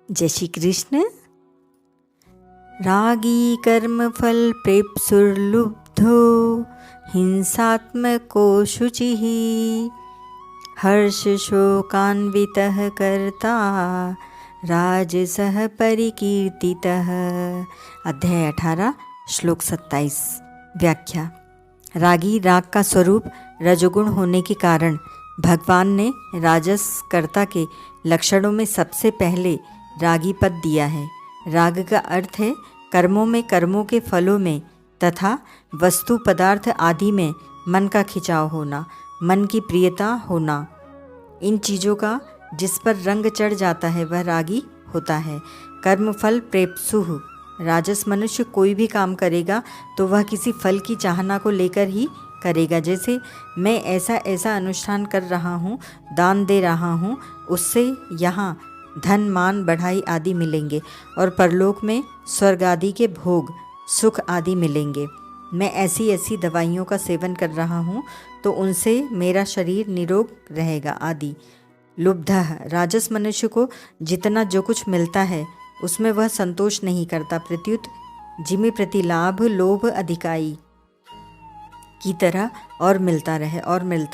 जय श्री कृष्ण। रागी कर्म फल प्रेप्सुर्लुब्धो हिंसात्मको शुचिः हर्ष शोकान्वितः कर्ता राजसः परिकीर्तितः। अध्याय 18 श्लोक 27। व्याख्या। रागी राग का स्वरूप रजोगुण होने के कारण भगवान ने राजस कर्ता के लक्षणों में सबसे पहले रागी पद दिया है। राग का अर्थ है कर्मों में, कर्मों के फलों में तथा वस्तु पदार्थ आदि में मन का खिंचाव होना, मन की प्रियता होना। इन चीज़ों का जिस पर रंग चढ़ जाता है वह रागी होता है। कर्म फल प्रेप्सुः। राजस मनुष्य कोई भी काम करेगा तो वह किसी फल की चाहना को लेकर ही करेगा। जैसे मैं ऐसा ऐसा अनुष्ठान कर रहा हूँ, दान दे रहा हूँ, उससे यहाँ धन मान बढ़ाई आदि मिलेंगे और परलोक में स्वर्ग आदि के भोग सुख आदि मिलेंगे। मैं ऐसी ऐसी दवाइयों का सेवन कर रहा हूँ तो उनसे मेरा शरीर निरोग रहेगा आदि। लुब्धः। राजस मनुष्य को जितना जो कुछ मिलता है उसमें वह संतोष नहीं करता, प्रत्युत जिमी प्रति लाभ लोभ अधिकाई की तरह और मिलता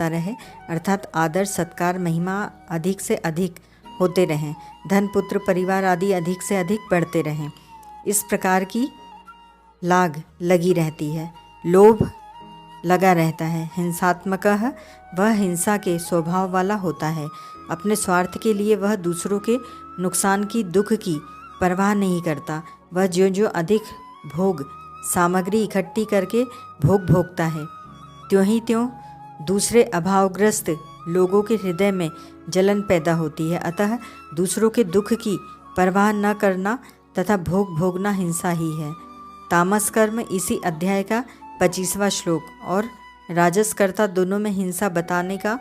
रहे अर्थात आदर सत्कार महिमा अधिक से अधिक होते रहें, धन पुत्र परिवार आदि अधिक से अधिक बढ़ते रहें। इस प्रकार की लाग लगी रहती है, लोभ लगा रहता है। हिंसात्मकः। वह हिंसा के स्वभाव वाला होता है। अपने स्वार्थ के लिए वह दूसरों के नुकसान की, दुख की परवाह नहीं करता। वह ज्यों ज्यों अधिक भोग सामग्री इकट्ठी करके भोग भोगता है त्यों ही त्यों दूसरे अभावग्रस्त लोगों के हृदय में जलन पैदा होती है। अतः दूसरों के दुख की परवाह न करना तथा भोग भोगना हिंसा ही है। तामस कर्म इसी अध्याय का 25वां श्लोक। और राजस कर्ता दोनों में हिंसा बताने का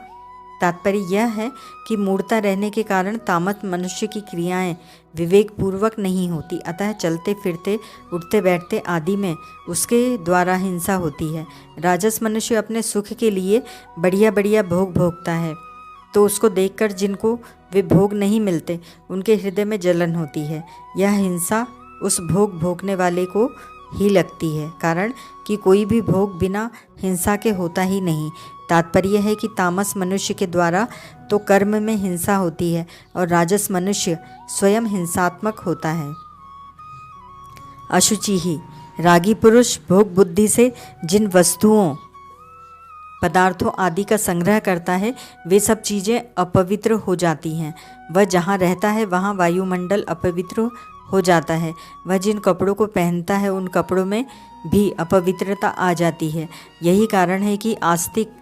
तात्पर्य यह है कि मूढ़ता रहने के कारण तामस मनुष्य की क्रियाएं विवेक पूर्वक नहीं होती, अतः चलते फिरते उठते बैठते आदि में उसके द्वारा हिंसा होती है। राजस मनुष्य अपने सुख के लिए बढ़िया बढ़िया भोग भोगता है तो उसको देखकर जिनको वे भोग नहीं मिलते उनके हृदय में जलन होती है। यह हिंसा उस भोग भोगने वाले को ही लगती है, कारण कि कोई भी भोग बिना हिंसा के होता ही नहीं। तात्पर्य है कि तामस मनुष्य के द्वारा तो कर्म में हिंसा होती है और राजस मनुष्य स्वयं हिंसात्मक होता है। अशुचि ही। रागी पुरुष भोग बुद्धि से जिन वस्तुओं पदार्थों आदि का संग्रह करता है वे सब चीज़ें अपवित्र हो जाती हैं। वह जहाँ रहता है वहाँ वायुमंडल अपवित्र हो जाता है। वह जिन कपड़ों को पहनता है उन कपड़ों में भी अपवित्रता आ जाती है। यही कारण है कि आस्तिक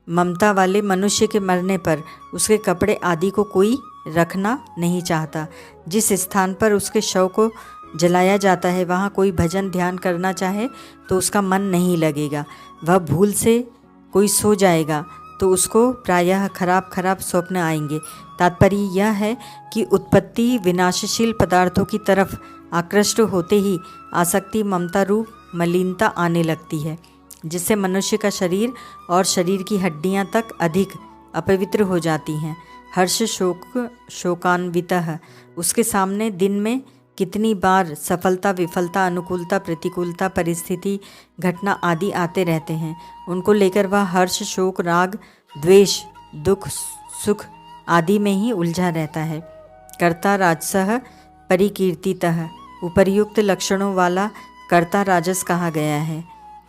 ममता वाले मनुष्य के मरने पर उसके कपड़े आदि को कोई रखना नहीं चाहता। जिस स्थान पर उसके शव को जलाया जाता है वहाँ कोई भजन ध्यान करना चाहे तो उसका मन नहीं लगेगा। वह भूल से कोई सो जाएगा तो उसको प्रायः खराब स्वप्न आएंगे। तात्पर्य यह है कि उत्पत्ति विनाशशील पदार्थों की तरफ आकृष्ट होते ही आसक्ति ममता रूप मलिनता आने लगती है, जिससे मनुष्य का शरीर और शरीर की हड्डियां तक अधिक अपवित्र हो जाती हैं। हर्ष शोकान्वितः। उसके सामने दिन में कितनी बार सफलता विफलता अनुकूलता प्रतिकूलता परिस्थिति घटना आदि आते रहते हैं, उनको लेकर वह हर्ष शोक राग द्वेष दुख सुख आदि में ही उलझा रहता है। कर्ता राजसः परिकीर्तितः। उपर्युक्त लक्षणों वाला कर्ता राजस कहा गया है।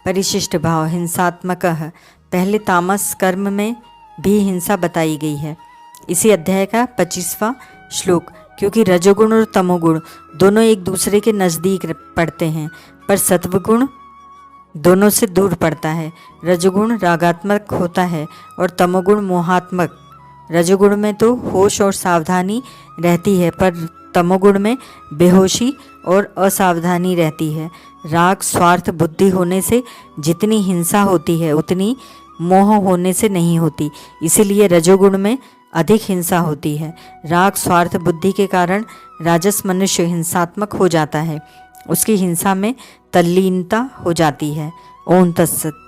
परिशिष्ट भाव। हिंसात्मकः। पहले तामस कर्म में भी हिंसा बताई गई है। इसी अध्याय का 25वां श्लोक। क्योंकि रजोगुण और तमोगुण दोनों एक दूसरे के नज़दीक पड़ते हैं पर सत्वगुण दोनों से दूर पड़ता है। रजोगुण रागात्मक होता है और तमोगुण मोहात्मक। रजोगुण में तो होश और सावधानी रहती है पर तमोगुण में बेहोशी और असावधानी रहती है। राग स्वार्थ बुद्धि होने से जितनी हिंसा होती है उतनी मोह होने से नहीं होती, इसीलिए रजोगुण में अधिक हिंसा होती है। राग स्वार्थ बुद्धि के कारण राजस मनुष्य हिंसात्मक हो जाता है, उसकी हिंसा में तल्लीनता हो जाती है। ओम तत्सत।